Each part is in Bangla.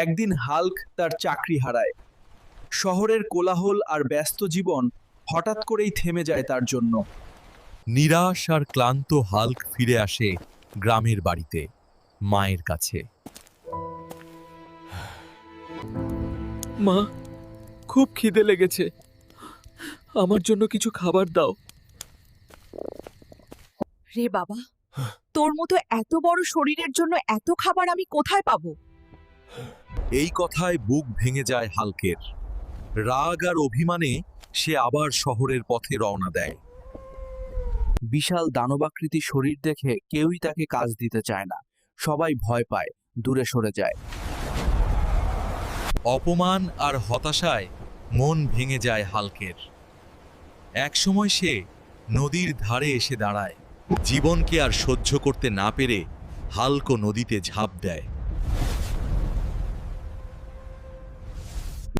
একদিন হাল্ক তার চাকরি হারায়। শহরের কোলাহল আর ব্যস্ত জীবন হঠাৎ করেই থেমে যায় তার জন্য। নিরাশ আর ক্লান্ত হাল্ক ফিরে আসে গ্রামের বাড়িতে, মায়ের কাছে। মা, খুব খিদে লেগেছে, আমার জন্য কিছু খাবার দাও। রে বাবা, তোর মতো এত বড় শরীরের জন্য এত খাবার আমি কোথায় পাবো? এই কথায় বুক ভেঙে যায় হাল্কের। রাগ আর অভিমানে সে আবার শহরের পথে রওনা দেয়। বিশাল দানবাকৃতি শরীর দেখে কেউই তাকে কাজ দিতে চায় না, সবাই ভয় পায়, দূরে সরে যায়। অপমান আর হতাশায় মন ভেঙে যায় হাল্কের। একসময় সে নদীর ধারে এসে দাঁড়ায়। জীবনকে আর সহ্য করতে না পেরে হাল্ক নদীতে ঝাঁপ দেয়।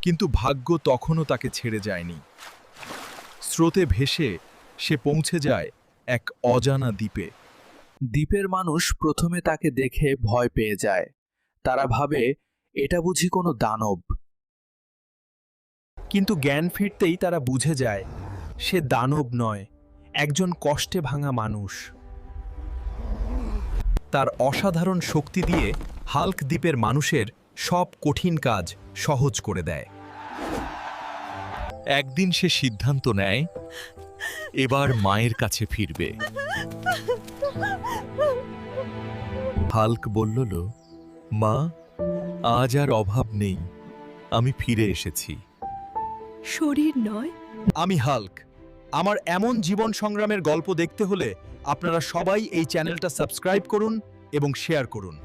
কিন্তু ভাগ্য তখনও তাকে ছেড়ে যায়নি। স্রোতে ভেসে সে পৌঁছে যায় এক অজানা দ্বীপে। দ্বীপের মানুষ প্রথমে তাকে দেখে ভয় পেয়ে যায়। তারা ভাবে এটা বুঝি কোনো দানব। কিন্তু জ্ঞান ফিরতেই তারা বুঝে যায় সে দানব নয়, একজন কষ্টে ভাঙা মানুষ। তার অসাধারণ শক্তি দিয়ে হাল্ক দ্বীপের মানুষের সব কঠিন কাজ সহজ করে দেয়। একদিন সে সিদ্ধান্ত নেয় এবার মায়ের কাছে ফিরবে। হাল্ক বলল, মা, আজ আর অভাব নেই, আমি ফিরে এসেছি। শরীর নয়, আমি হাল্ক। আমার এমন জীবন সংগ্রামের গল্প দেখতে হলে আপনারা সবাই এই চ্যানেলটা সাবস্ক্রাইব করুন এবং শেয়ার করুন।